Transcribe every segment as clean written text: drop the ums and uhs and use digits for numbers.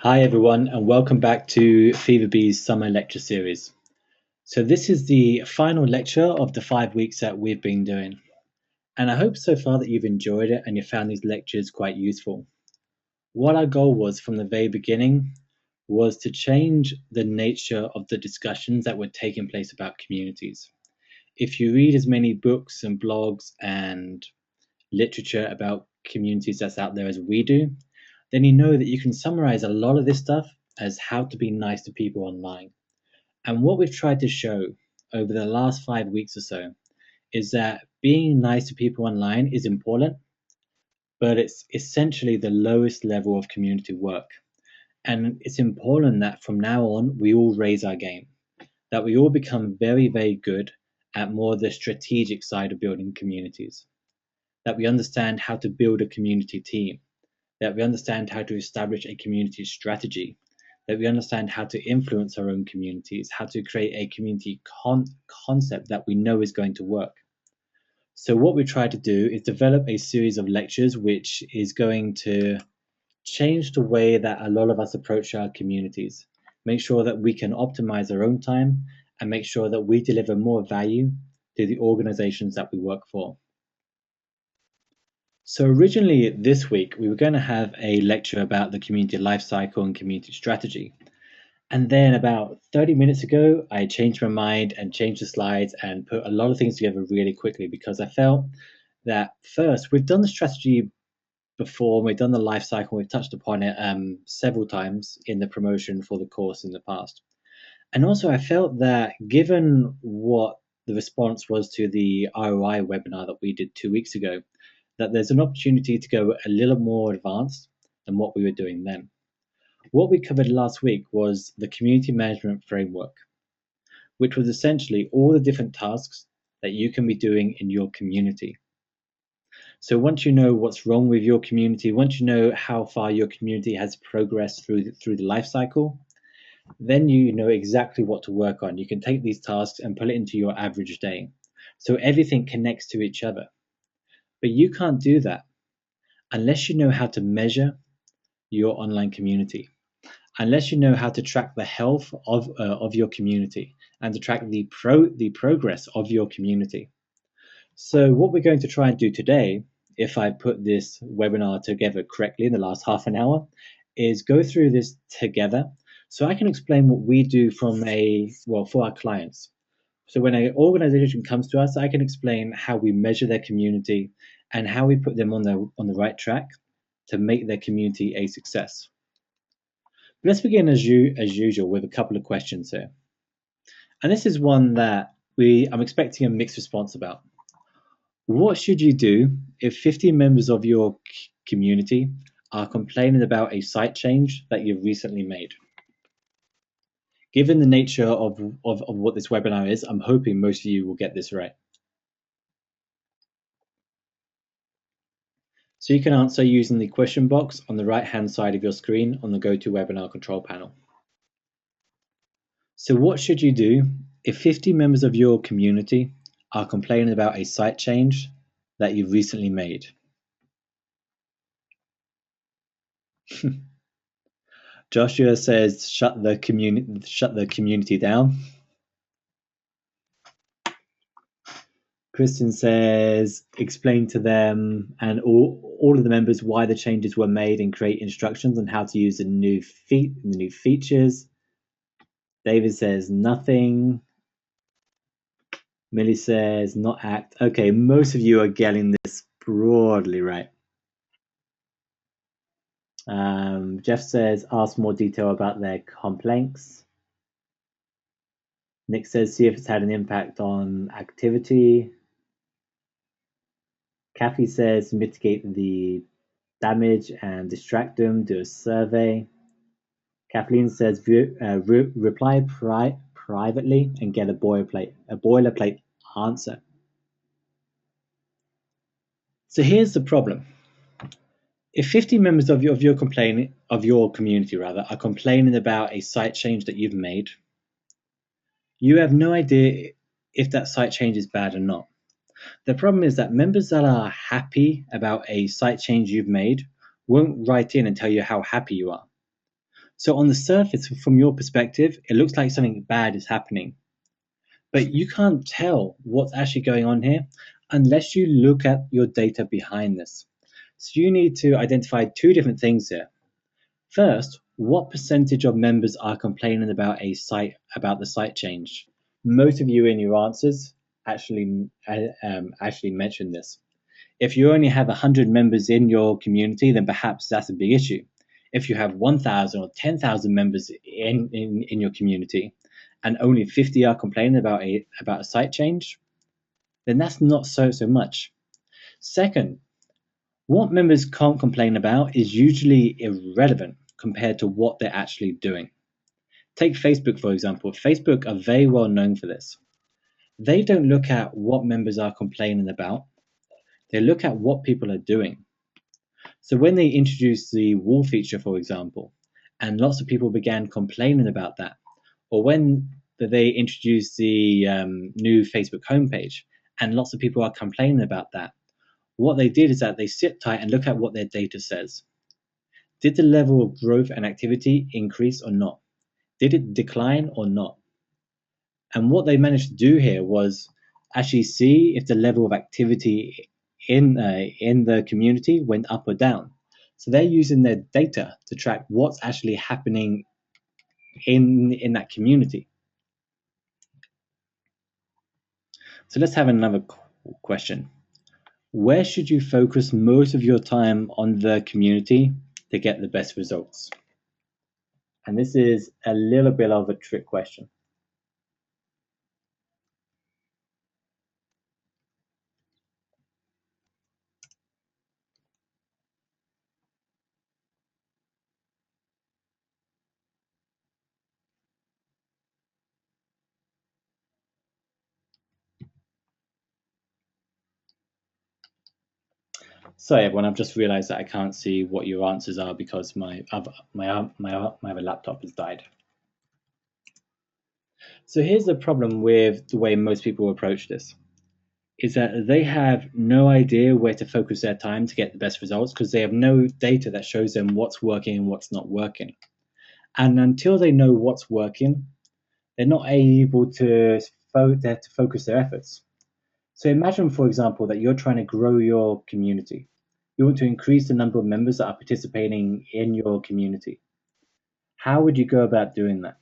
Hi everyone, and welcome back to Fever Bee's summer lecture series. So this is the final lecture of the 5 weeks that we've been doing. And I hope so far that you've enjoyed it and you found these lectures quite useful. What our goal was from the very beginning was to change the nature of the discussions that were taking place about communities. If you read as many books and blogs and literature about communities that's out there as we do, then you know that you can summarize a lot of this stuff as how to be nice to people online. And what we've tried to show over the last 5 weeks or so is that being nice to people online is important, but it's essentially the lowest level of community work. And it's important that from now on, we all raise our game, that we all become very, very good at more the strategic side of building communities, that we understand how to build a community team, that we understand how to establish a community strategy, that we understand how to influence our own communities, how to create a community concept that we know is going to work. So, what we try to do is develop a series of lectures which is going to change the way that a lot of us approach our communities, make sure that we can optimize our own time, and make sure that we deliver more value to the organizations that we work for. So originally this week, we were going to have a lecture about the community life cycle and community strategy. And then about 30 minutes ago, I changed my mind and changed the slides and put a lot of things together really quickly because I felt that first, we've done the strategy before, we've done the life cycle, we've touched upon it several times in the promotion for the course in the past. And also I felt that given what the response was to the ROI webinar that we did 2 weeks ago, that there's an opportunity to go a little more advanced than what we were doing then. What we covered last week was the community management framework, which was essentially all the different tasks that you can be doing in your community. So once you know what's wrong with your community, once you know how far your community has progressed through the life cycle, then you know exactly what to work on. You can take these tasks and put it into your average day. So everything connects to each other. But you can't do that unless you know how to measure your online community, unless you know how to track the health of your community and to track the progress of your community. So what we're going to try and do today, if I put this webinar together correctly in the last half an hour, is go through this together so I can explain what we do for our clients. So when an organization comes to us, I can explain how we measure their community and how we put them on the right track to make their community a success. Let's begin as usual with a couple of questions here. And this is one that I'm expecting a mixed response about. What should you do if 50 members of your community are complaining about a site change that you've recently made? Given the nature of what this webinar is, I'm hoping most of you will get this right. So you can answer using the question box on the right-hand side of your screen on the GoToWebinar control panel. So what should you do if 50 members of your community are complaining about a site change that you've recently made? Joshua says, shut the community down. Kristen says, explain to them and all of the members why the changes were made and create instructions on how to use the new features. David says, nothing. Millie says, not act. Okay, most of you are getting this broadly right. Jeff says, ask more detail about their complaints. Nick says, see if it's had an impact on activity. Kathy says, mitigate the damage and distract them, do a survey. Kathleen says, reply privately and get a boilerplate answer. So here's the problem. If 50 members of your community are complaining about a site change that you've made, you have no idea if that site change is bad or not. The problem is that members that are happy about a site change you've made won't write in and tell you how happy you are. So, on the surface, from your perspective, it looks like something bad is happening, but you can't tell what's actually going on here unless you look at your data behind this. So, you need to identify two different things here. First, what percentage of members are complaining about the site change? Most of you in your answers actually mentioned this. If you only have 100 members in your community, then perhaps that's a big issue. If you have 1,000 or 10,000 members in your community and only 50 are complaining about a site change, then that's not so much. Second, what members can't complain about is usually irrelevant compared to what they're actually doing. Take Facebook, for example. Facebook are very well known for this. They don't look at what members are complaining about, they look at what people are doing. So when they introduced the wall feature, for example, and lots of people began complaining about that, or when they introduced the new Facebook homepage, and lots of people are complaining about that, what they did is that they sit tight and look at what their data says. Did the level of growth and activity increase or not? Did it decline or not? And what they managed to do here was actually see if the level of activity in the community went up or down. So they're using their data to track what's actually happening in that community. So let's have another question. Where should you focus most of your time on the community to get the best results? And this is a little bit of a trick question. Sorry, everyone. I've just realised that I can't see what your answers are because my other laptop has died. So here's the problem with the way most people approach this, is that they have no idea where to focus their time to get the best results because they have no data that shows them what's working and what's not working. And until they know what's working, they're not able to focus their efforts. So imagine, for example, that you're trying to grow your community. You want to increase the number of members that are participating in your community. How would you go about doing that?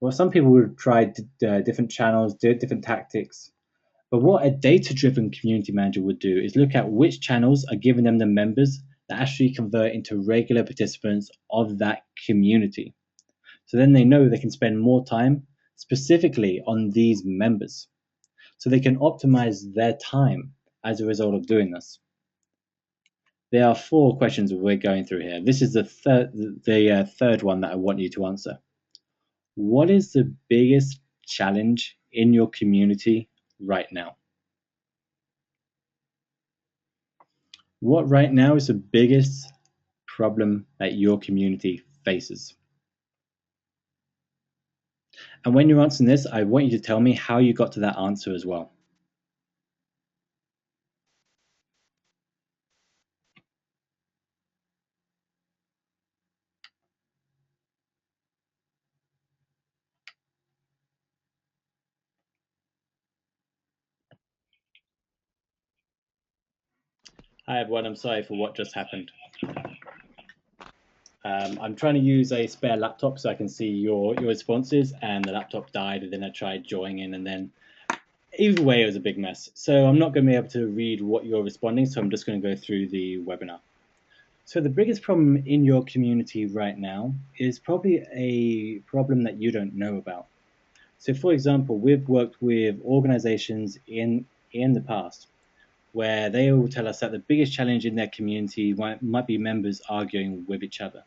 Well, some people would try different channels, different tactics. But what a data-driven community manager would do is look at which channels are giving them the members that actually convert into regular participants of that community. So then they know they can spend more time specifically on these members. So they can optimize their time as a result of doing this. There are four questions we're going through here. This is the third one that I want you to answer. What is the biggest challenge in your community right now? What right now is the biggest problem that your community faces? And when you're answering this, I want you to tell me how you got to that answer as well. Hi everyone, I'm sorry for what just happened. I'm trying to use a spare laptop so I can see your responses, and the laptop died, and then I tried joining in, and then either way it was a big mess. So I'm not going to be able to read what you're responding, so I'm just going to go through the webinar. So the biggest problem in your community right now is probably a problem that you don't know about. So for example, we've worked with organizations in the past where they will tell us that the biggest challenge in their community might be members arguing with each other.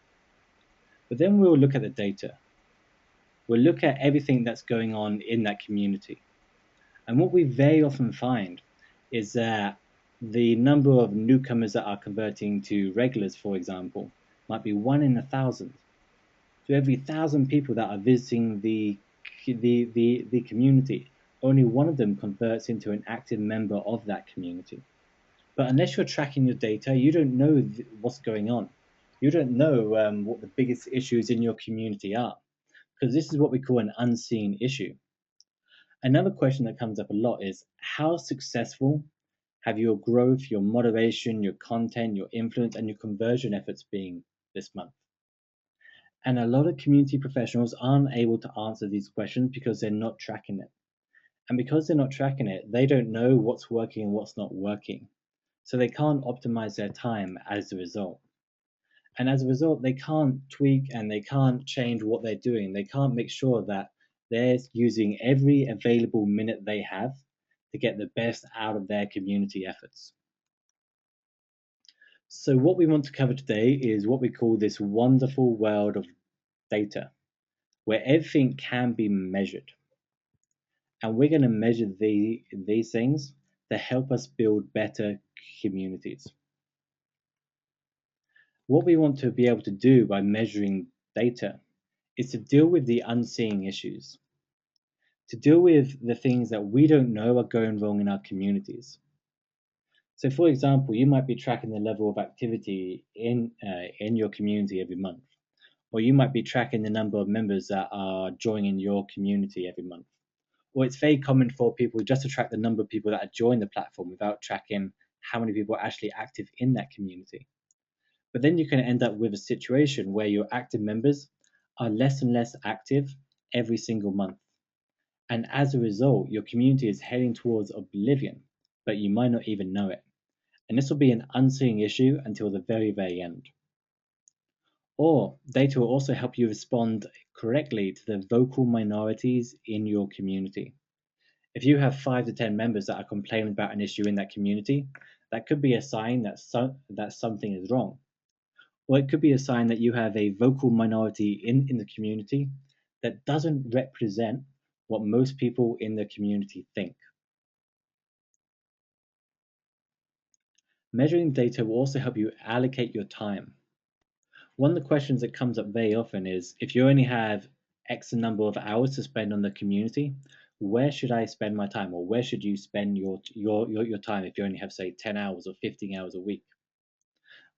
But then we'll look at the data. We'll look at everything that's going on in that community. And what we very often find is that the number of newcomers that are converting to regulars, for example, might be 1 in 1,000. So every 1,000 people that are visiting the community, only one of them converts into an active member of that community. But unless you're tracking your data, you don't know what's going on. You don't know what the biggest issues in your community are, because this is what we call an unseen issue. Another question that comes up a lot is how successful have your growth, your moderation, your content, your influence, and your conversion efforts been this month? And a lot of community professionals aren't able to answer these questions because they're not tracking it. And because they're not tracking it, they don't know what's working and what's not working. So they can't optimize their time as a result. And as a result, they can't tweak and they can't change what they're doing. They can't make sure that they're using every available minute they have to get the best out of their community efforts. So, what we want to cover today is what we call this wonderful world of data, where everything can be measured. And we're going to measure these things to help us build better communities. What we want to be able to do by measuring data is to deal with the unseen issues, to deal with the things that we don't know are going wrong in our communities. So, for example, you might be tracking the level of activity in your community every month, or you might be tracking the number of members that are joining your community every month. Or it's very common for people just to track the number of people that are joining the platform without tracking how many people are actually active in that community. But then you can end up with a situation where your active members are less and less active every single month. And as a result, your community is heading towards oblivion, but you might not even know it. And this will be an unseen issue until the very, very end. Or data will also help you respond correctly to the vocal minorities in your community. If you have 5 to 10 members that are complaining about an issue in that community, that could be a sign that something is wrong. Or it could be a sign that you have a vocal minority in the community that doesn't represent what most people in the community think. Measuring data will also help you allocate your time. One of the questions that comes up very often is if you only have X number of hours to spend on the community, where should I spend my time, or where should you spend your time if you only have, say, 10 hours or 15 hours a week?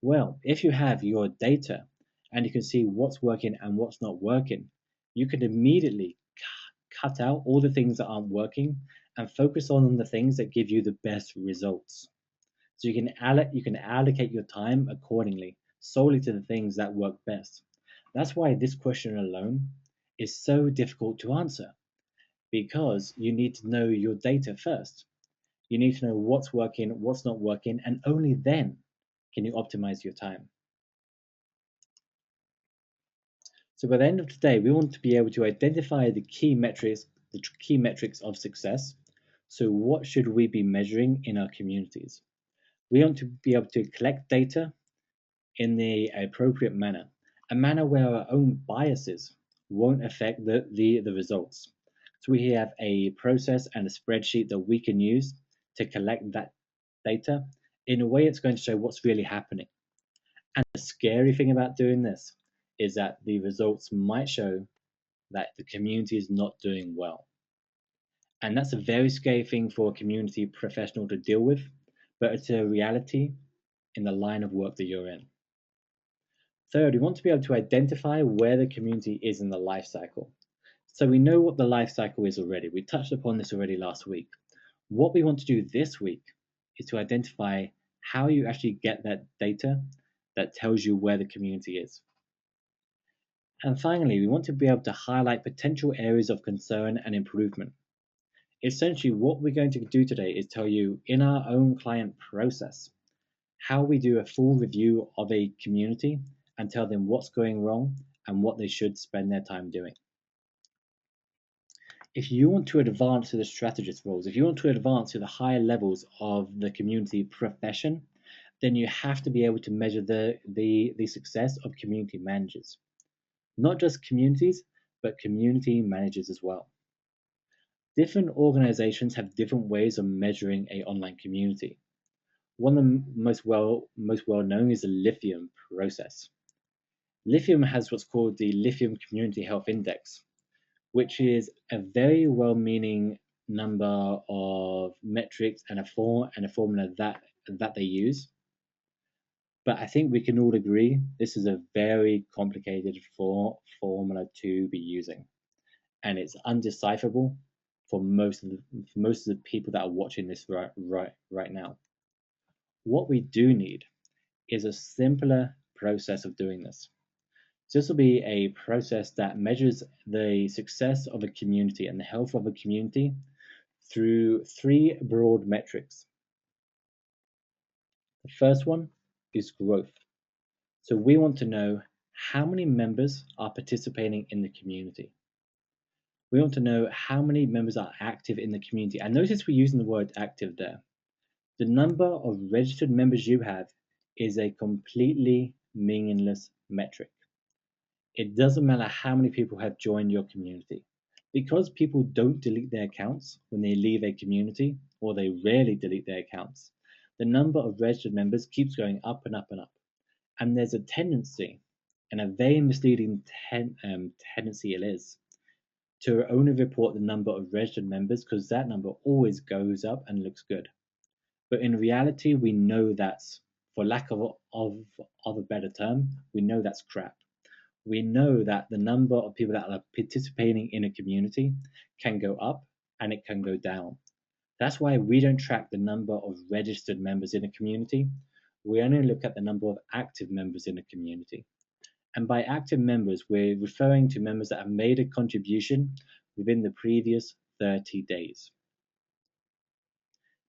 Well, if you have your data and you can see what's working and what's not working, you can immediately cut out all the things that aren't working and focus on the things that give you the best results. So you can allocate your time accordingly, solely to the things that work best. That's why this question alone is so difficult to answer, because you need to know your data first. You need to know what's working, what's not working, and only then can you optimize your time. So by the end of today, we want to be able to identify the key metrics of success. So what should we be measuring in our communities? We want to be able to collect data in the appropriate manner, a manner where our own biases won't affect the results. So we have a process and a spreadsheet that we can use to collect that data in a way it's going to show what's really happening. And the scary thing about doing this is that the results might show that the community is not doing well. And that's a very scary thing for a community professional to deal with, but it's a reality in the line of work that you're in. Third, we want to be able to identify where the community is in the life cycle. So we know what the life cycle is already. We touched upon this already last week. What we want to do this week is to identify how you actually get that data that tells you where the community is. And finally, we want to be able to highlight potential areas of concern and improvement. Essentially, what we're going to do today is tell you in our own client process how we do a full review of a community and tell them what's going wrong and what they should spend their time doing. If you want to advance to the strategist roles, if you want to advance to the higher levels of the community profession, then you have to be able to measure the success of community managers. Not just communities, but community managers as well. Different organizations have different ways of measuring a online community. One of the most well known is the lithium process. Lithium has what's called the Lithium Community Health Index, which is a very well-meaning number of metrics and a formula that they use. But I think we can all agree this is a very complicated formula to be using, and it's undecipherable for most of the people that are watching this right now. What we do need is a simpler process of doing this. So this will be a process that measures the success of a community and the health of a community through three broad metrics. The first one is growth. So we want to know how many members are participating in the community. We want to know how many members are active in the community. And notice we're using the word active there. The number of registered members you have is a completely meaningless metric. It doesn't matter how many people have joined your community. Because people don't delete their accounts when they leave a community, or they rarely delete their accounts, the number of registered members keeps going up and up and up. And there's a tendency, and a very misleading tendency it is, to only report the number of registered members because that number always goes up and looks good. But in reality, we know that's, for lack of a better term, we know that's crap. We know that the number of people that are participating in a community can go up and it can go down. That's why we don't track the number of registered members in a community. We only look at the number of active members in a community. And by active members, we're referring to members that have made a contribution within the previous 30 days.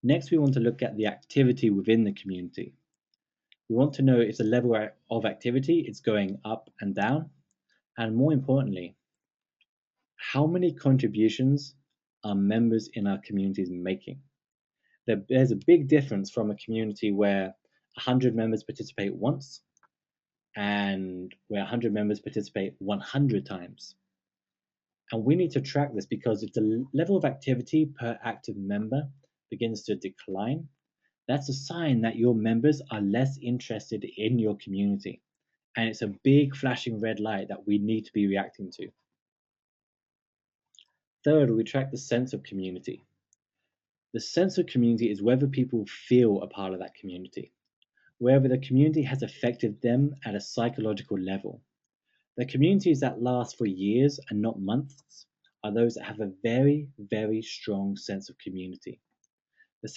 Next, we want to look at the activity within the community. We want to know if the level of activity is going up and down, and more importantly, how many contributions are members in our communities making. There's a big difference from a community where 100 members participate once and where 100 members participate 100 times. And we need to track this because if the level of activity per active member begins to decline, that's a sign that your members are less interested in your community. And it's a big flashing red light that we need to be reacting to. Third, we track the sense of community. The sense of community is whether people feel a part of that community, whether the community has affected them at a psychological level. The communities that last for years and not months are those that have a very, very strong sense of community. The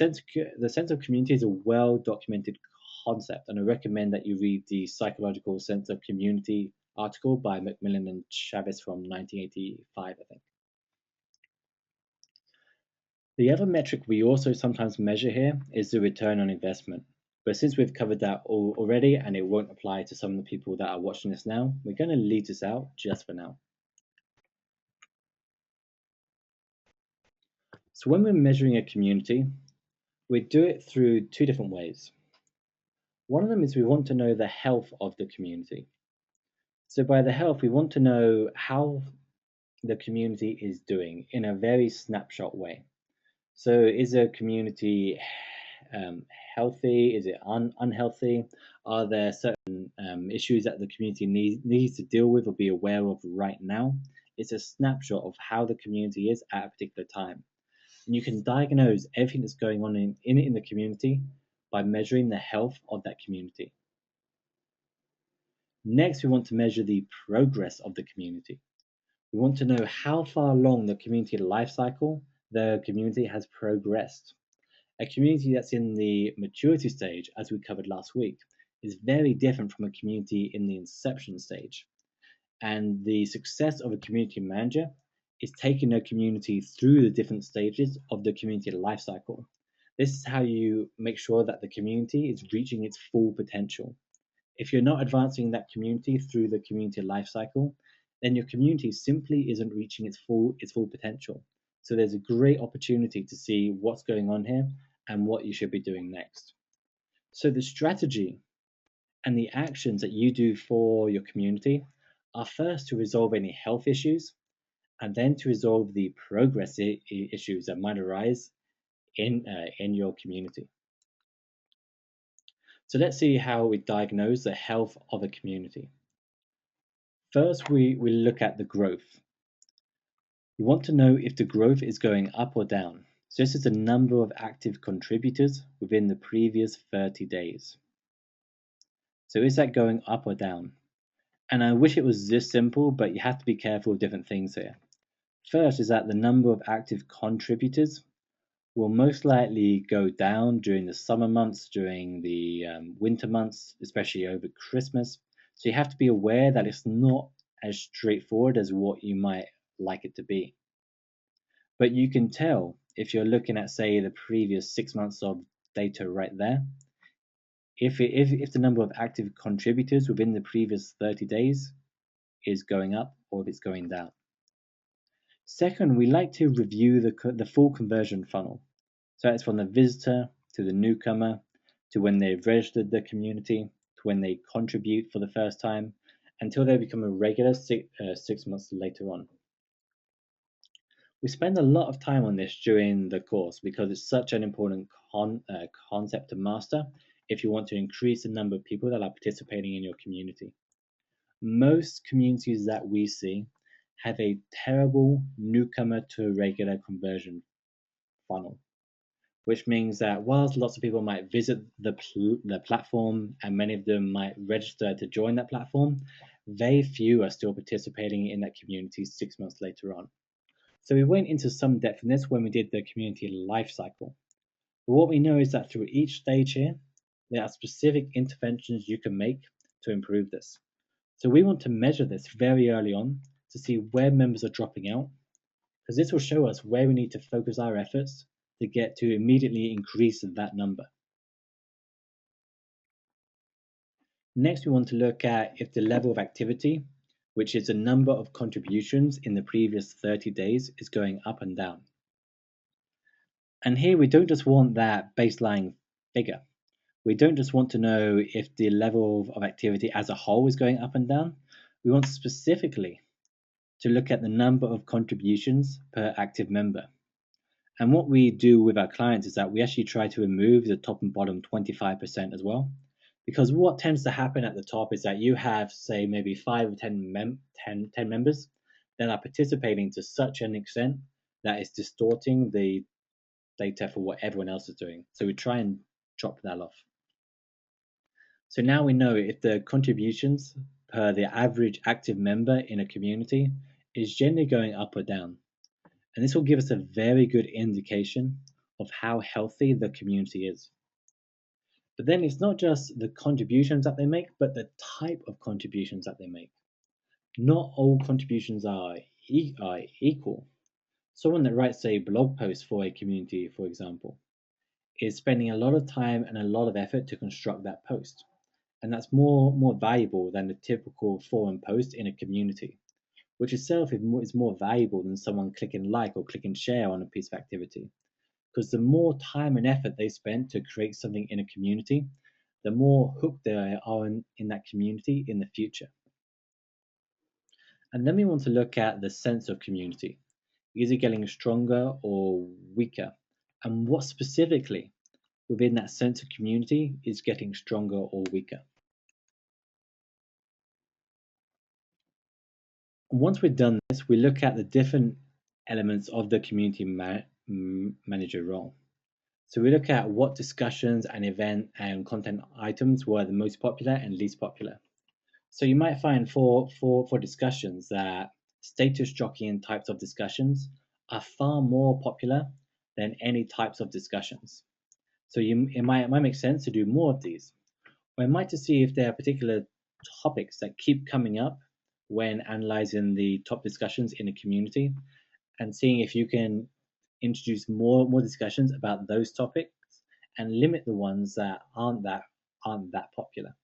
sense of community is a well documented concept, and I recommend that you read the Psychological Sense of Community article by Macmillan and Chavez from 1985, I think. The other metric we also sometimes measure here is the return on investment. But since we've covered that already and it won't apply to some of the people that are watching this now, we're going to leave this out just for now. So when we're measuring a community, we do it through two different ways. One of them is we want to know the health of the community. So by the health, we want to know how the community is doing in a very snapshot way. So is a community healthy? Is it unhealthy? Are there certain issues that the community needs to deal with or be aware of right now? It's a snapshot of how the community is at a particular time. And you can diagnose everything that's going on in the community by measuring the health of that community. Next, we want to measure the progress of the community. We want to know how far along the community life cycle the community has progressed. A community that's in the maturity stage, as we covered last week, is very different from a community in the inception stage. And the success of a community manager is taking a community through the different stages of the community life cycle. This is how you make sure that the community is reaching its full potential. If you're not advancing that community through the community life cycle, then your community simply isn't reaching its full potential. So there's a great opportunity to see what's going on here and what you should be doing next. So the strategy and the actions that you do for your community are first to resolve any health issues and then to resolve the progress issues that might arise in your community. So let's see how we diagnose the health of a community. First, we look at the growth. We want to know if the growth is going up or down. So this is the number of active contributors within the previous 30 days. So is that going up or down? And I wish it was this simple, but you have to be careful of different things here. First is that the number of active contributors will most likely go down during the summer months, during the winter months, especially over Christmas. So you have to be aware that it's not as straightforward as what you might like it to be. But you can tell if you're looking at, say, the previous 6 months of data right there, if the number of active contributors within the previous 30 days is going up or if it's going down. Second, we like to review the full conversion funnel. So that's from the visitor to the newcomer to when they've registered the community to when they contribute for the first time until they become a regular 6 months later on. We spend a lot of time on this during the course because it's such an important concept to master if you want to increase the number of people that are participating in your community. Most communities that we see have a terrible newcomer to regular conversion funnel, which means that whilst lots of people might visit the platform and many of them might register to join that platform, very few are still participating in that community 6 months later on. So we went into some depth in this when we did the community life cycle. But what we know is that through each stage here, there are specific interventions you can make to improve this. So we want to measure this very early on to see where members are dropping out, because this will show us where we need to focus our efforts to get to immediately increase that number. Next, we want to look at if the level of activity, which is the number of contributions in the previous 30 days, is going up and down. And here we don't just want that baseline figure. We don't just want to know if the level of activity as a whole is going up and down. We want specifically to look at the number of contributions per active member. And what we do with our clients is that we actually try to remove the top and bottom 25% as well. Because what tends to happen at the top is that you have, say, maybe 5 or 10 members that are participating to such an extent that it's distorting the data for what everyone else is doing. So we try and chop that off. So now we know if the contributions per the average active member in a community is generally going up or down. And this will give us a very good indication of how healthy the community is. But then it's not just the contributions that they make, but the type of contributions that they make. Not all contributions are equal. Someone that writes a blog post for a community, for example, is spending a lot of time and a lot of effort to construct that post. And that's more valuable than the typical forum post in a community, which itself is more valuable than someone clicking like or clicking share on a piece of activity. Because the more time and effort they spend to create something in a community, the more hooked they are in that community in the future. And then we want to look at the sense of community. Is it getting stronger or weaker? And what specifically within that sense of community is getting stronger or weaker? And once we've done this, we look at the different elements of the community manager role. So we look at what discussions and event and content items were the most popular and least popular. So you might find for discussions that status jockeying types of discussions are far more popular than any types of discussions. So it might make sense to do more of these. Or it might to see if there are particular topics that keep coming up when analyzing the top discussions in a community and seeing if you can introduce more discussions about those topics and limit the ones that aren't that popular.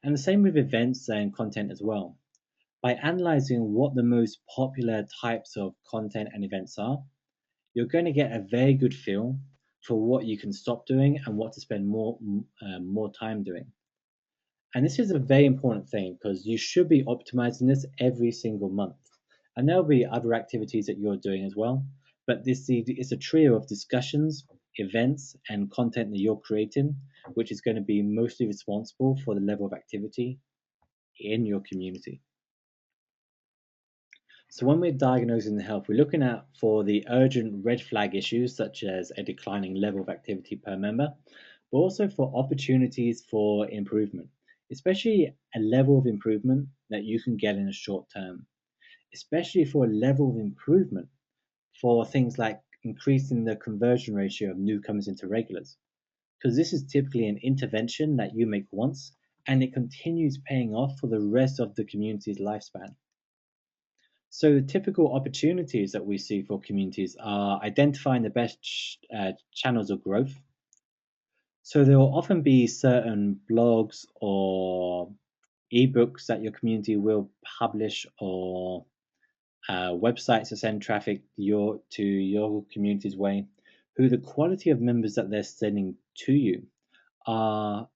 And the same with events and content as well. By analyzing what the most popular types of content and events are, you're going to get a very good feel for what you can stop doing and what to spend more time doing. And this is a very important thing because you should be optimizing this every single month. And there'll be other activities that you're doing as well. But this is a trio of discussions, events, and content that you're creating, which is going to be mostly responsible for the level of activity in your community. So when we're diagnosing the health, we're looking at for the urgent red flag issues such as a declining level of activity per member, but also for opportunities for improvement. especially a level of improvement that you can get in a short term, especially for a level of improvement for things like increasing the conversion ratio of newcomers into regulars, because this is typically an intervention that you make once and it continues paying off for the rest of the community's lifespan. So, typical opportunities that we see for communities are identifying the best channels of growth. So, there will often be certain blogs or ebooks that your community will publish, or websites to send traffic to your community's way, who the quality of members that they're sending to you are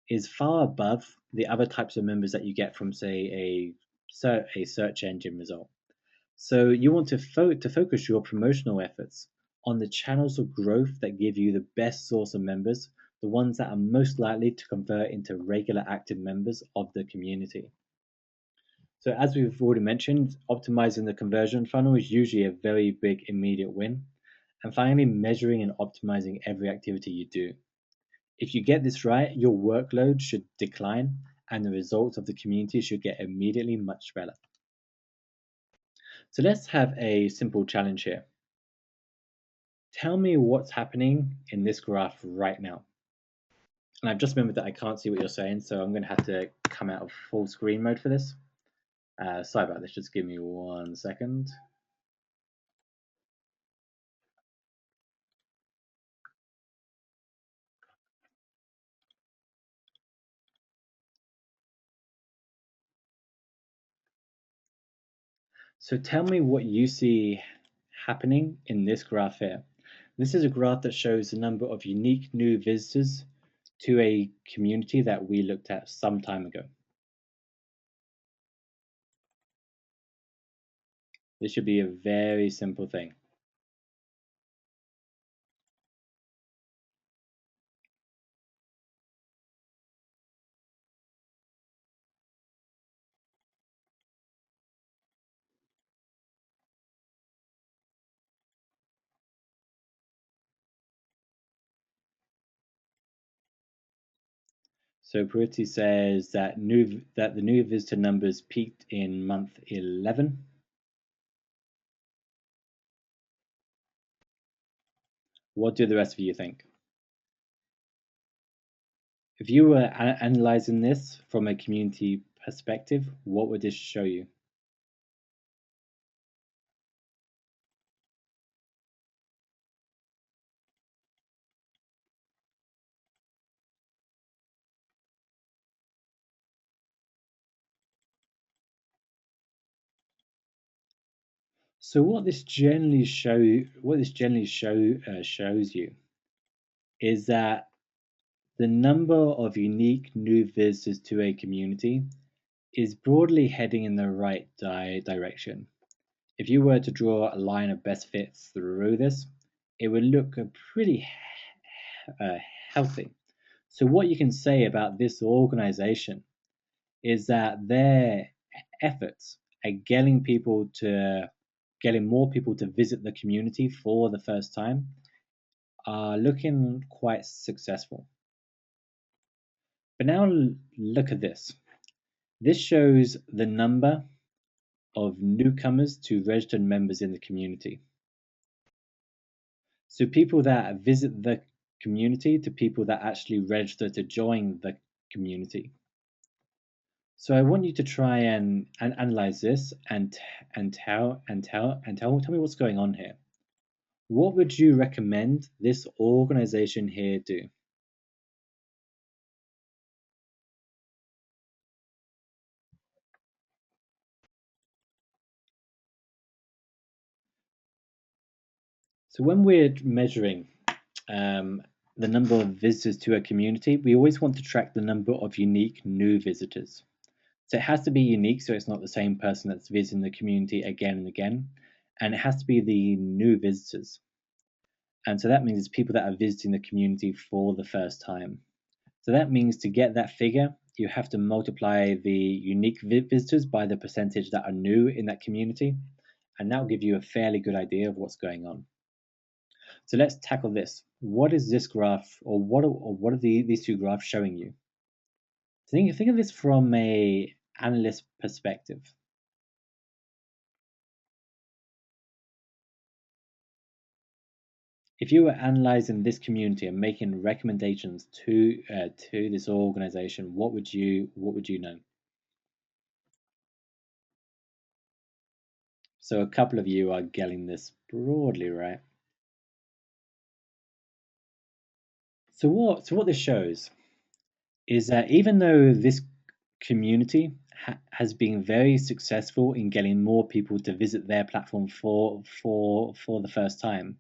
is far above the other types of members that you get from, say, a search engine result. So you want to focus your promotional efforts on the channels of growth that give you the best source of members, the ones that are most likely to convert into regular active members of the community. So as we've already mentioned, optimizing the conversion funnel is usually a very big immediate win. And finally, measuring and optimizing every activity you do. If you get this right, your workload should decline and the results of the community should get immediately much better. So let's have a simple challenge here. Tell me what's happening in this graph right now. And I've just remembered that I can't see what you're saying, so I'm going to have to come out of full screen mode for this. Sorry about this, just give me 1 second. So tell me what you see happening in this graph here. This is a graph that shows the number of unique new visitors to a community that we looked at some time ago. This should be a very simple thing. So Pretty says that the new visitor numbers peaked in month 11. What do the rest of you think? If you were analyzing this from a community perspective, what would this show you? So what this generally shows you is that the number of unique new visitors to a community is broadly heading in the right direction. If you were to draw a line of best fits through this, it would look pretty uh, healthy. So what you can say about this organization is that their efforts at getting more people to visit the community for the first time are looking quite successful. But now look at this. This shows the number of newcomers to registered members in the community. So people that visit the community to people that actually register to join the community. So I want you to try and analyze this and tell me what's going on here. What would you recommend this organization here do? So when we're measuring the number of visitors to a community, we always want to track the number of unique new visitors. So it has to be unique, so it's not the same person that's visiting the community again and again, and it has to be the new visitors. And so that means it's people that are visiting the community for the first time. So that means to get that figure, you have to multiply the unique visitors by the percentage that are new in that community, and that will give you a fairly good idea of what's going on. So let's tackle this. What is this graph, or what are these two graphs showing you? Think of this from a analyst perspective. If you were analyzing this community and making recommendations to this organization, what would you know? So a couple of you are getting this broadly right. So what this shows is that even though this community has been very successful in getting more people to visit their platform for the first time,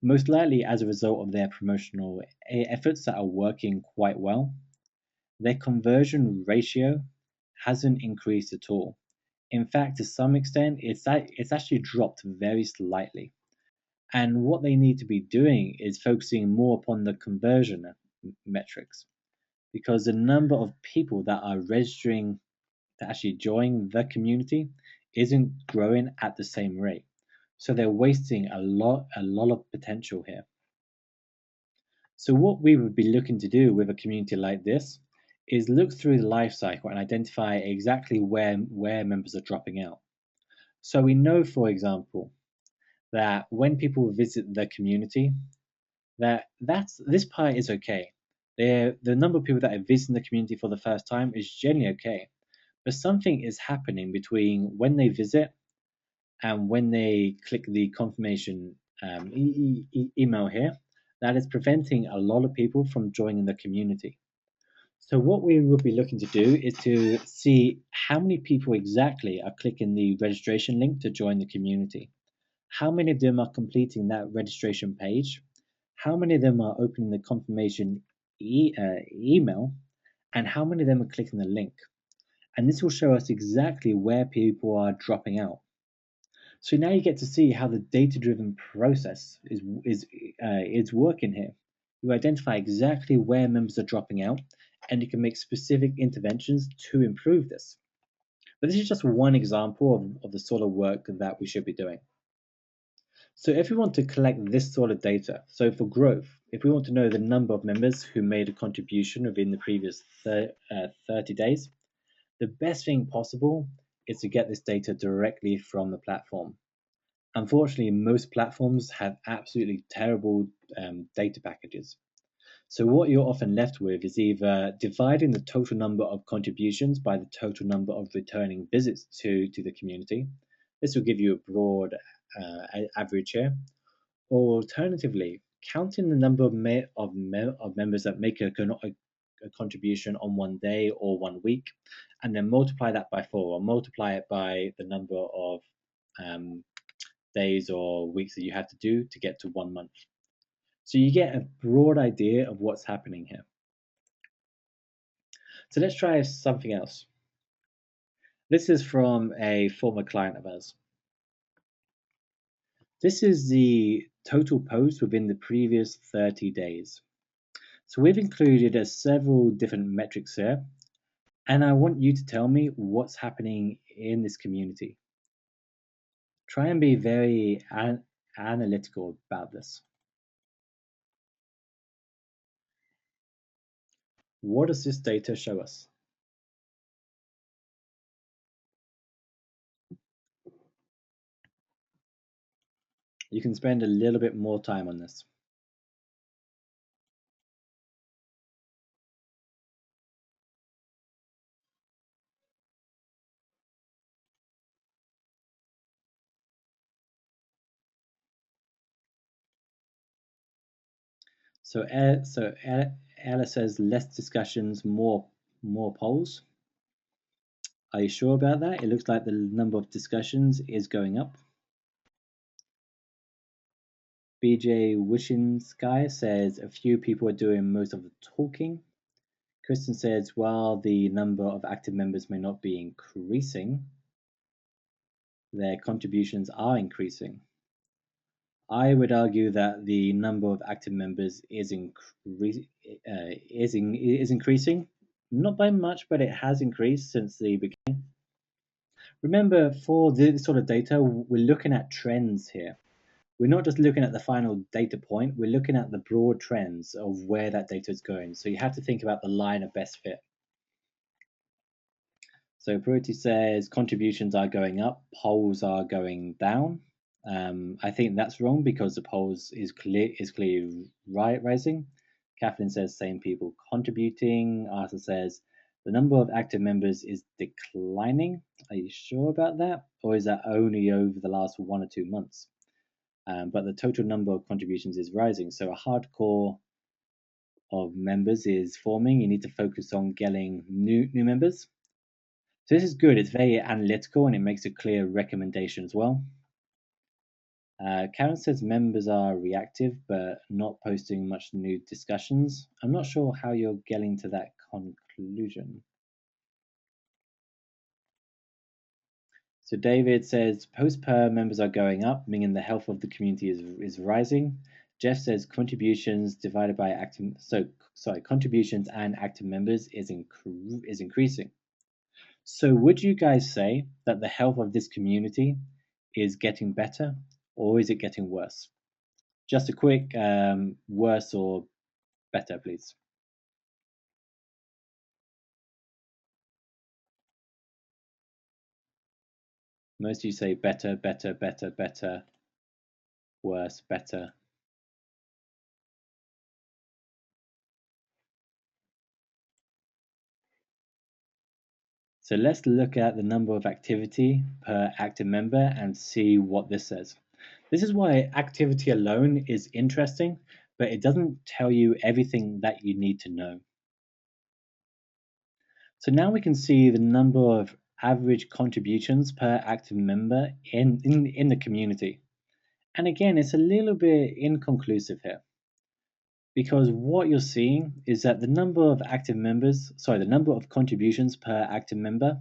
most likely as a result of their promotional efforts that are working quite well, their conversion ratio hasn't increased at all. In fact, to some extent, it's actually dropped very slightly. And what they need to be doing is focusing more upon the conversion metrics, because the number of people that are registering to actually join the community isn't growing at the same rate. So they're wasting a lot of potential here. So what we would be looking to do with a community like this is look through the life cycle and identify exactly where members are dropping out. So we know, for example, that when people visit the community, that's this part is okay. The number of people that are visiting the community for the first time is generally okay, but something is happening between when they visit and when they click the confirmation email here that is preventing a lot of people from joining the community. So what we will be looking to do is to see how many people exactly are clicking the registration link to join the community. How many of them are completing that registration page? How many of them are opening the confirmation email? And how many of them are clicking the link? And this will show us exactly where people are dropping out. So now you get to see how the data-driven process is working here. You identify exactly where members are dropping out, and you can make specific interventions to improve this. But this is just one example of the sort of work that we should be doing. So if we want to collect this sort of data, so for growth, if we want to know the number of members who made a contribution within the previous 30 days, the best thing possible is to get this data directly from the platform. Unfortunately, most platforms have absolutely terrible data packages. So what you're often left with is either dividing the total number of contributions by the total number of returning visits to the community. This will give you a broad average here. Or alternatively, counting the number of members that make a contribution on one day or one week, and then multiply that by 4, or multiply it by the number of um, days or weeks that you have to do to get to 1 month. So you get a broad idea of what's happening here. So let's try something else. This is from a former client of ours. This is the total posts within the previous 30 days. So we've included several different metrics here, and I want you to tell me what's happening in this community. Try and be very analytical about this. What does this data show us? You can spend a little bit more time on this. So Ella says less discussions, more polls. Are you sure about that? It looks like the number of discussions is going up. BJ Wishinsky says a few people are doing most of the talking. Kristen says while the number of active members may not be increasing, their contributions are increasing. I would argue that the number of active members is increasing, not by much, but it has increased since the beginning. Remember, for this sort of data, we're looking at trends here. We're not just looking at the final data point, we're looking at the broad trends of where that data is going. So you have to think about the line of best fit. So Priority says contributions are going up, polls are going down. I think that's wrong because the polls is clearly rising. Kathleen says same people contributing. Arthur says the number of active members is declining. Are you sure about that, or is that only over the last 1 or 2 months? But the total number of contributions is rising. So a hardcore of members is forming. You need to focus on getting new members. So this is good. It's very analytical and it makes a clear recommendation as well. Karen says members are reactive but not posting much new discussions. I'm not sure how you're getting to that conclusion. So David says post per members are going up, meaning the health of the community is rising. Jeff says contributions divided by active contributions and active members is increasing. So would you guys say that the health of this community is getting better or is it getting worse? Just a quick worse or better, please. Most of you say better, better, better, better, worse, better. So let's look at the number of activity per active member and see what this says. This is why activity alone is interesting, but it doesn't tell you everything that you need to know. So now we can see the number of average contributions per active member in the community. And again, it's a little bit inconclusive here because what you're seeing is that the number of the number of contributions per active member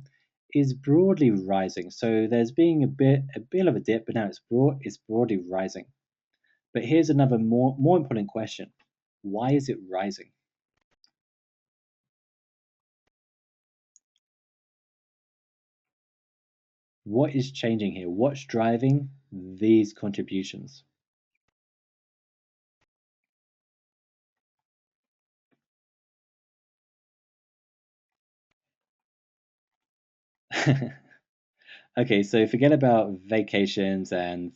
is broadly rising. So there's being a bit of a dip, but now it's broadly rising. But here's another more important question. Why is it rising? What is changing here? What's driving these contributions? Okay, so forget about vacations and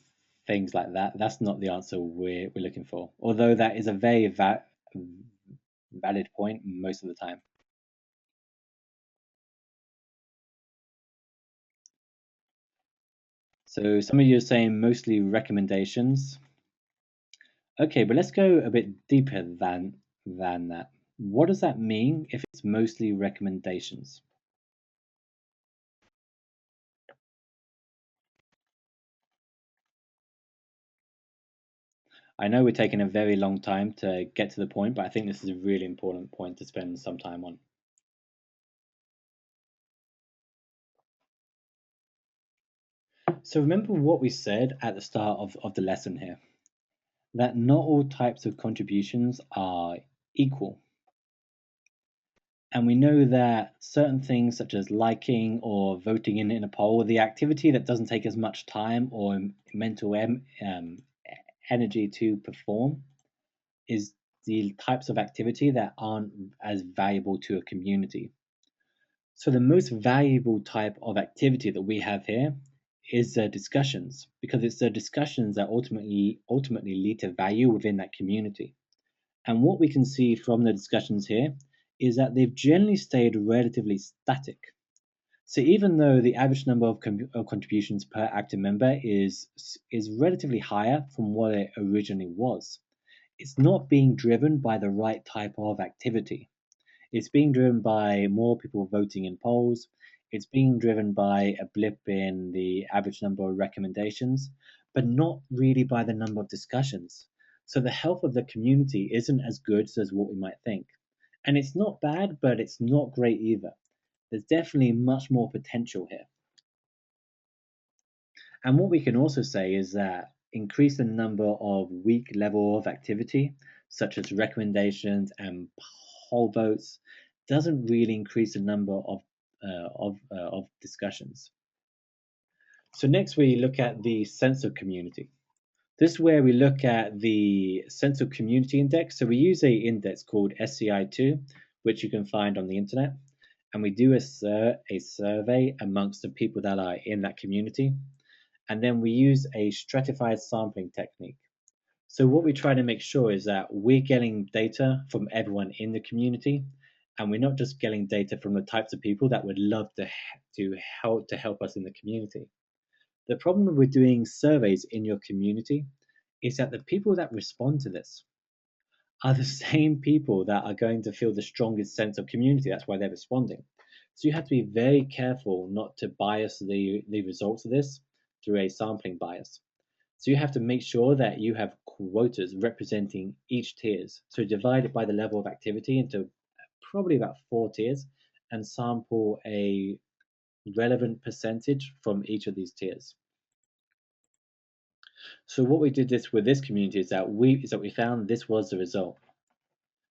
things like that. That's not the answer we're looking for, although that is a very valid point most of the time. So some of you are saying mostly recommendations. Okay, but let's go a bit deeper than that. What does that mean if it's mostly recommendations? I know we're taking a very long time to get to the point, but I think this is a really important point to spend some time on. So remember what we said at the start of the lesson here, that not all types of contributions are equal. And we know that certain things such as liking or voting in a poll, the activity that doesn't take as much time or mental energy to perform, is the types of activity that aren't as valuable to a community. So the most valuable type of activity that we have here is the discussions, because it's the discussions that ultimately lead to value within that community. And what we can see from the discussions here is that they've generally stayed relatively static. So even though the average number of contributions per active member is relatively higher from what it originally was, it's not being driven by the right type of activity. It's being driven by more people voting in polls. It's being driven by a blip in the average number of recommendations, but not really by the number of discussions. So the health of the community isn't as good as what we might think. And it's not bad, but it's not great either. There's definitely much more potential here. And what we can also say is that increase the number of weak level of activity, such as recommendations and poll votes, doesn't really increase the number of discussions. So next we look at the sense of community. This is where we look at the sense of community index. So we use a index called SCI2, which you can find on the internet. and we do a survey amongst the people that are in that community, and then we use a stratified sampling technique. So what we try to make sure is that we're getting data from everyone in the community, and we're not just getting data from the types of people that would love to help us in the community. The problem with doing surveys in your community is that the people that respond to this are the same people that are going to feel the strongest sense of community. That's why they're responding. So you have to be very careful not to bias the results of this through a sampling bias. So you have to make sure that you have quotas representing each tiers. So divide it by the level of activity into probably about 4 tiers and sample a relevant percentage from each of these tiers. So what we did this with this community is that we found this was the result.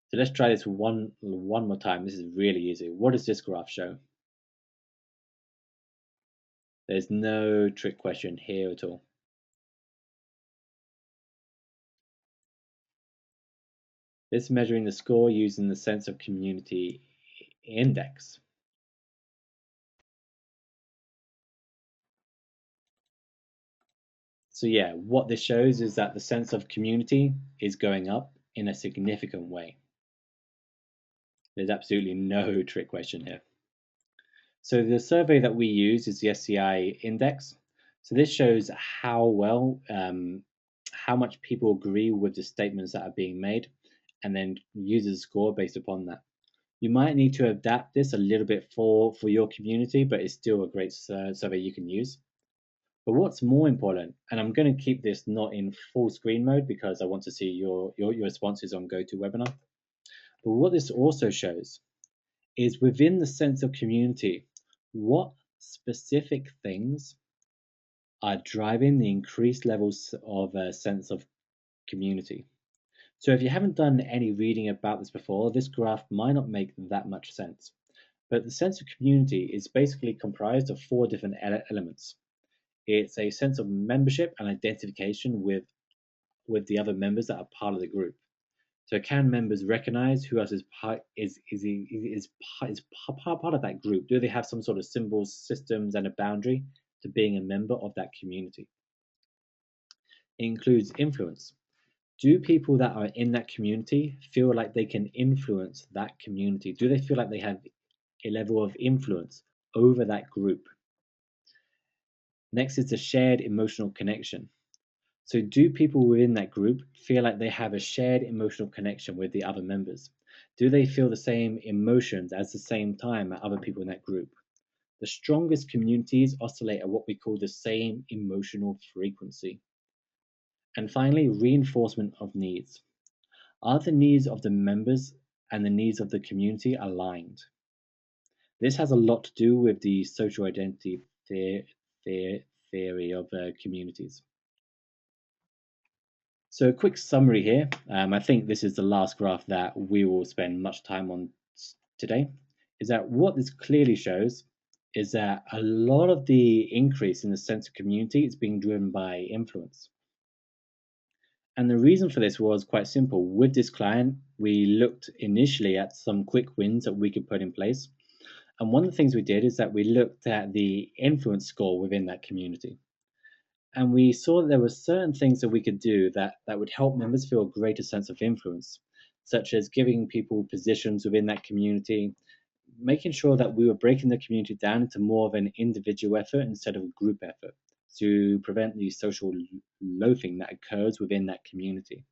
So let's try this one more time. This is really easy. What does this graph show? There's no trick question here at all. This is measuring the score using the sense of community index. So yeah, what this shows is that the sense of community is going up in a significant way. There's absolutely no trick question here. So the survey that we use is the SCI index. So this shows how much people agree with the statements that are being made, and then uses a score based upon that. You might need to adapt this a little bit for your community, but it's still a great survey you can use. But what's more important, and I'm going to keep this not in full screen mode because I want to see your responses on GoToWebinar. But what this also shows is within the sense of community, what specific things are driving the increased levels of a sense of community. So if you haven't done any reading about this before, this graph might not make that much sense. But the sense of community is basically comprised of 4 different elements. It's a sense of membership and identification with the other members that are part of the group. So can members recognize who else is part of that group? Do they have some sort of symbols, systems, and a boundary to being a member of that community? It includes influence. Do people that are in that community feel like they can influence that community? Do they feel like they have a level of influence over that group? Next is the shared emotional connection. So do people within that group feel like they have a shared emotional connection with the other members? Do they feel the same emotions at the same time as other people in that group? The strongest communities oscillate at what we call the same emotional frequency. And finally, reinforcement of needs. Are the needs of the members and the needs of the community aligned? This has a lot to do with the social identity theory of communities. So a quick summary here. I think this is the last graph that we will spend much time on today, is that what this clearly shows is that a lot of the increase in the sense of community is being driven by influence. And the reason for this was quite simple. With this client, we looked initially at some quick wins that we could put in place. And one of the things we did is that we looked at the influence score within that community. And we saw that there were certain things that we could do that would help members feel a greater sense of influence, such as giving people positions within that community, making sure that we were breaking the community down into more of an individual effort instead of a group effort to prevent the social loafing that occurs within that community.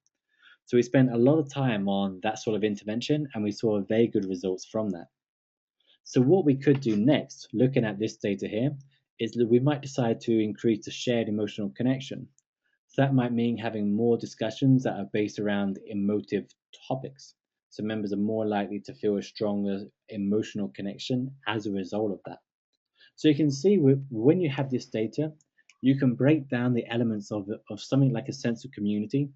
So we spent a lot of time on that sort of intervention, and we saw very good results from that. So what we could do next, looking at this data here, is that we might decide to increase the shared emotional connection. So that might mean having more discussions that are based around emotive topics. So members are more likely to feel a stronger emotional connection as a result of that. So you can see when you have this data, you can break down the elements of something like a sense of community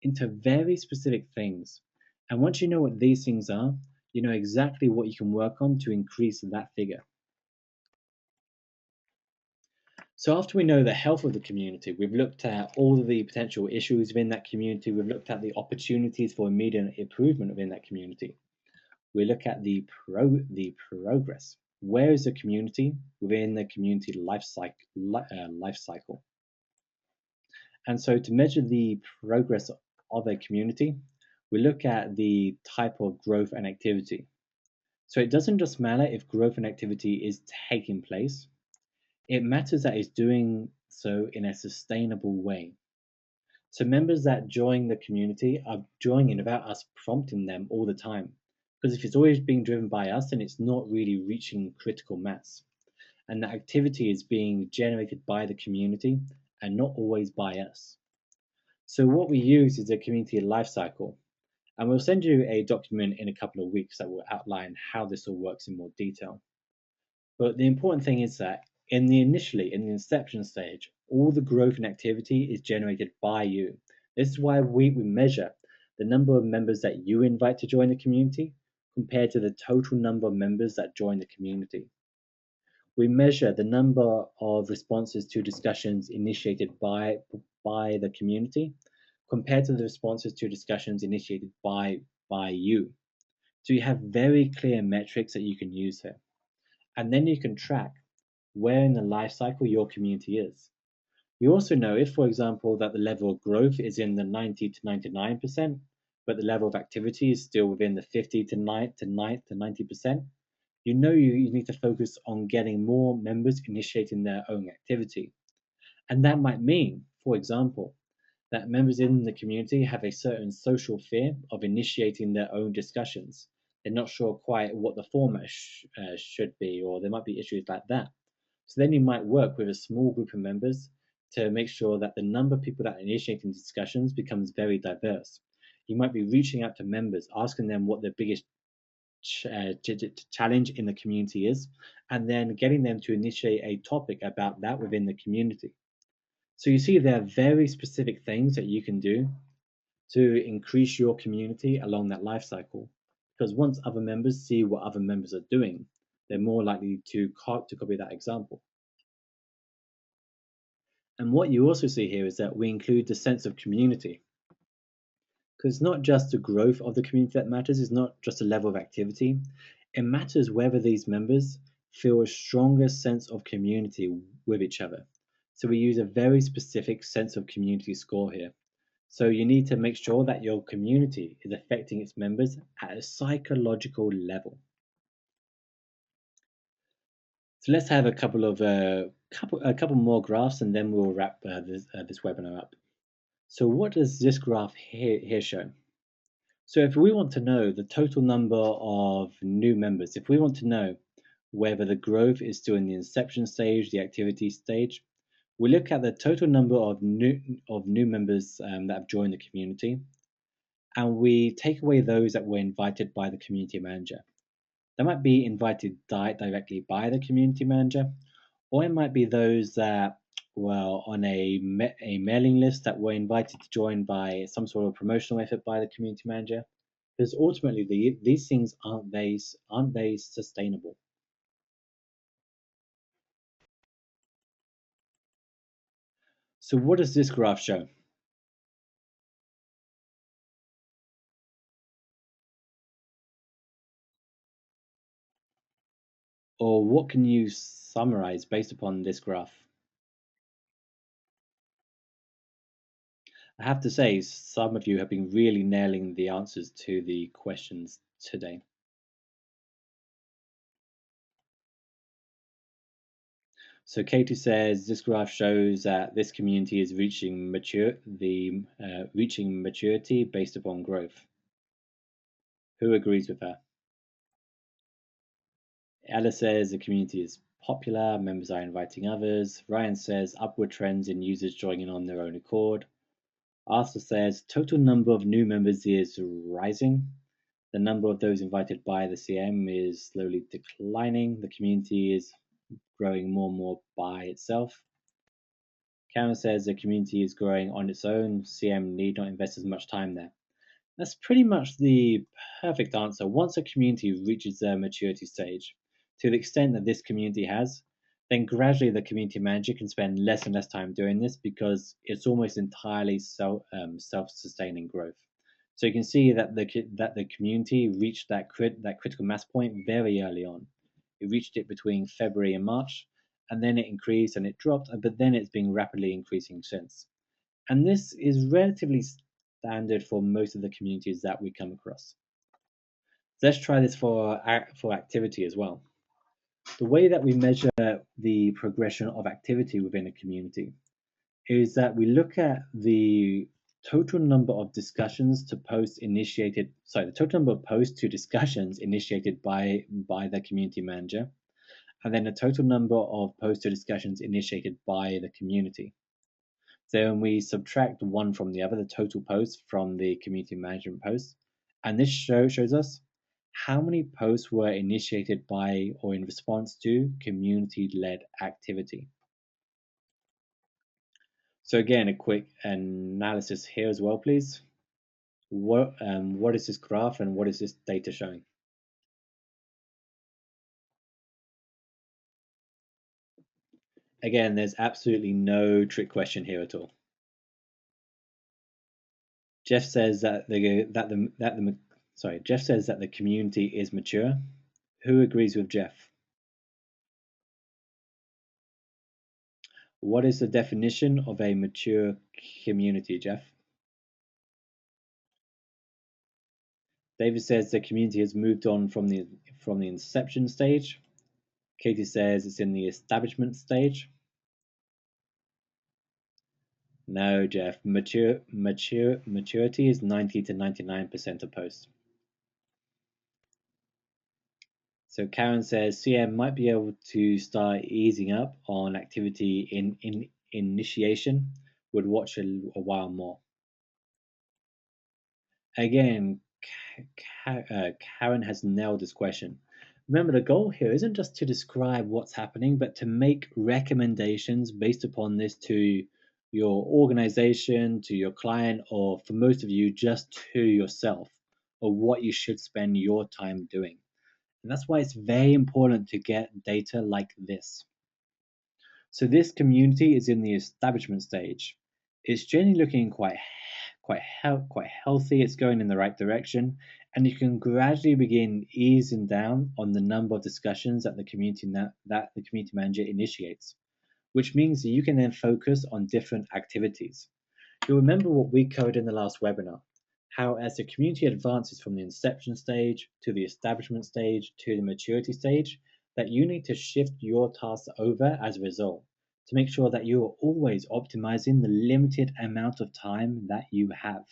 into very specific things. And once you know what these things are, you know exactly what you can work on to increase that figure. So after we know the health of the community, we've looked at all of the potential issues within that community, we've looked at the opportunities for immediate improvement within that community. We look at the progress. Where is the community within the community life cycle? And so to measure the progress of a community, we look at the type of growth and activity. So it doesn't just matter if growth and activity is taking place, it matters that it's doing so in a sustainable way. So members that join the community are joining without us prompting them all the time. Because if it's always being driven by us, then it's not really reaching critical mass. And the activity is being generated by the community and not always by us. So what we use is a community life cycle. And we'll send you a document in a couple of weeks that will outline how this all works in more detail. But the important thing is that in the inception stage, all the growth and activity is generated by you. This is why we measure the number of members that you invite to join the community compared to the total number of members that join the community. We measure the number of responses to discussions initiated by the community compared to the responses to discussions initiated by you. So you have very clear metrics that you can use here. And then you can track where in the life cycle your community is. You also know if, for example, that the level of growth is in the 90 to 99%, but the level of activity is still within the 50 to 90%, you know you need to focus on getting more members initiating their own activity. And that might mean, for example, that members in the community have a certain social fear of initiating their own discussions. They're not sure quite what the format should be, or there might be issues like that. So then you might work with a small group of members to make sure that the number of people that are initiating discussions becomes very diverse. You might be reaching out to members, asking them what their biggest challenge in the community is, and then getting them to initiate a topic about that within the community. So you see, there are very specific things that you can do to increase your community along that life cycle. Because once other members see what other members are doing, they're more likely to copy that example. And what you also see here is that we include the sense of community. Because it's not just the growth of the community that matters, it's not just the level of activity. It matters whether these members feel a stronger sense of community with each other. So we use a very specific sense of community score here. So you need to make sure that your community is affecting its members at a psychological level. So let's have a couple more graphs, and then we'll wrap this webinar up. So what does this graph here show? So if we want to know the total number of new members, if we want to know whether the growth is still in the inception stage, the activity stage, we look at the total number of new members that have joined the community, and we take away those that were invited by the community manager. They might be invited directly by the community manager, or it might be those that were on a mailing list that were invited to join by some sort of promotional effort by the community manager. Because ultimately, these things aren't they sustainable? So what does this graph show? Or what can you summarize based upon this graph? I have to say, some of you have been really nailing the answers to the questions today. So Katie says this graph shows that this community is reaching maturity based upon growth. Who agrees with her? Ella says the community is popular, members are inviting others. Ryan says upward trends in users joining on their own accord. Arthur says total number of new members is rising. The number of those invited by the CM is slowly declining. The community is growing more and more by itself. Karen says the community is growing on its own. CM need not invest as much time there. That's pretty much the perfect answer. Once a community reaches their maturity stage, to the extent that this community has, then gradually the community manager can spend less and less time doing this because it's almost entirely self-sustaining growth. So you can see that the community reached that critical mass point very early on. It reached it between February and March, and then it increased and it dropped, but then it's been rapidly increasing since. And this is relatively standard for most of the communities that we come across. Let's try this for activity as well. The way that we measure the progression of activity within a community is that we look at the total number of discussions to posts initiated, sorry, the total number of posts to discussions initiated by the community manager, and then the total number of posts to discussions initiated by the community. So when we subtract one from the other, the total posts from the community management posts, and this shows us how many posts were initiated by or in response to community-led activity. So again, a quick analysis here as well, please. What is this graph and what is this data showing? Again, there's absolutely no trick question here at all. Jeff says that Jeff says that the community is mature. Who agrees with Jeff? What is the definition of a mature community, Jeff? David says the community has moved on from the inception stage. Katie says it's in the establishment stage. No, Jeff. Maturity is 90 to 99% of posts. So Karen says CM might be able to start easing up on activity in initiation. Would watch a while more. Again, Karen has nailed this question. Remember, the goal here isn't just to describe what's happening, but to make recommendations based upon this to your organization, to your client, or for most of you, just to yourself, or what you should spend your time doing. And that's why it's very important to get data like this. So this community is in the establishment stage. It's generally looking quite healthy. It's going in the right direction, and you can gradually begin easing down on the number of discussions that the community manager initiates, which means that you can then focus on different activities. You'll remember what we covered in the last webinar, how as the community advances from the inception stage to the establishment stage to the maturity stage, that you need to shift your tasks over as a result to make sure that you are always optimizing the limited amount of time that you have.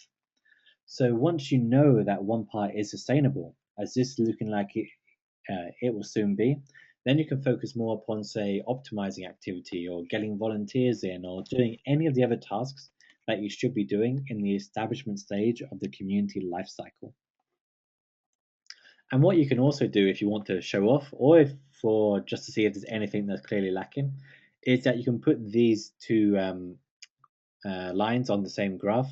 So once you know that one part is sustainable, as this is looking like it will soon be, then you can focus more upon, say, optimizing activity or getting volunteers in or doing any of the other tasks that you should be doing in the establishment stage of the community life cycle. And what you can also do if you want to show off, or if for just to see if there's anything that's clearly lacking, is that you can put these two lines on the same graph.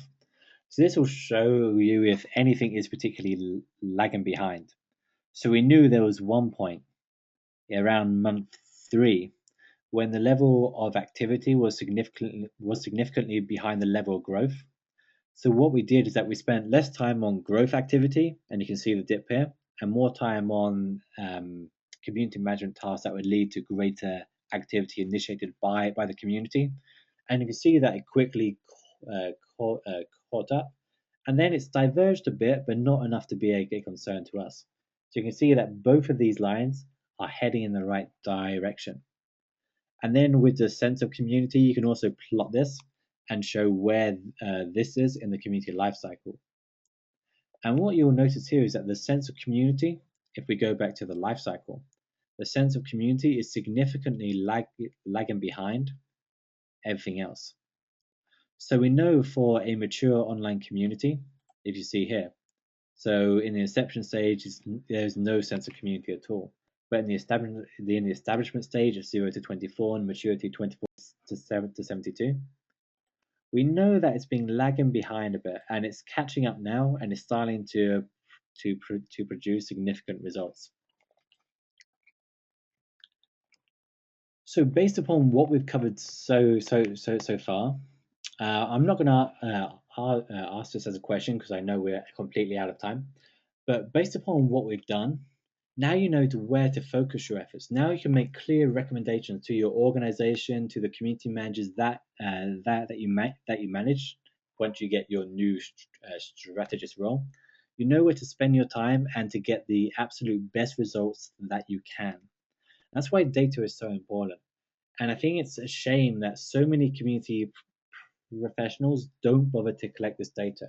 So this will show you if anything is particularly lagging behind. So we knew there was one point around month 3 when the level of activity was significantly behind the level of growth. So what we did is that we spent less time on growth activity, and you can see the dip here, and more time on community management tasks that would lead to greater activity initiated by the community. And you can see that it quickly caught up, and then it's diverged a bit, but not enough to be a concern to us. So you can see that both of these lines are heading in the right direction. And then with the sense of community, you can also plot this and show where this is in the community life cycle. And what you'll notice here is that the sense of community, if we go back to the life cycle, the sense of community is significantly lagging behind everything else. So we know for a mature online community, if you see here, so in the inception stage, there's no sense of community at all. But in the establishment stage of 0 to 24 and maturity 24 to 72, we know that it's been lagging behind a bit, and it's catching up now, and it's starting to produce significant results. So based upon what we've covered so far, I'm not going to ask this as a question because I know we're completely out of time. But based upon what we've done, Now you know where to focus your efforts. Now you can make clear recommendations to your organization, to the community managers that you manage once you get your new strategist role. You know where to spend your time and to get the absolute best results that you can. That's why data is so important. And I think it's a shame that so many community professionals don't bother to collect this data.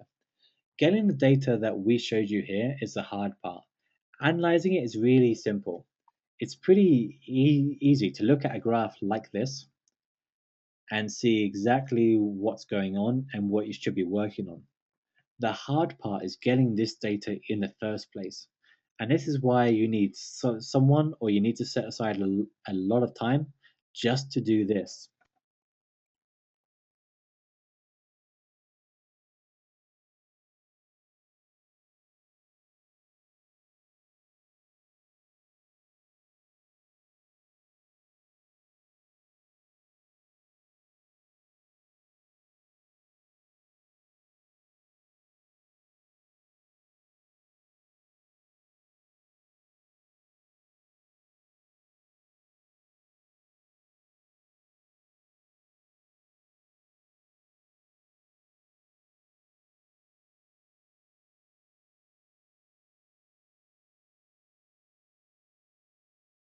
Getting the data that we showed you here is the hard part. Analyzing it is really simple. It's pretty easy to look at a graph like this and see exactly what's going on and what you should be working on. The hard part is getting this data in the first place. And this is why you need someone or you need to set aside a lot of time just to do this.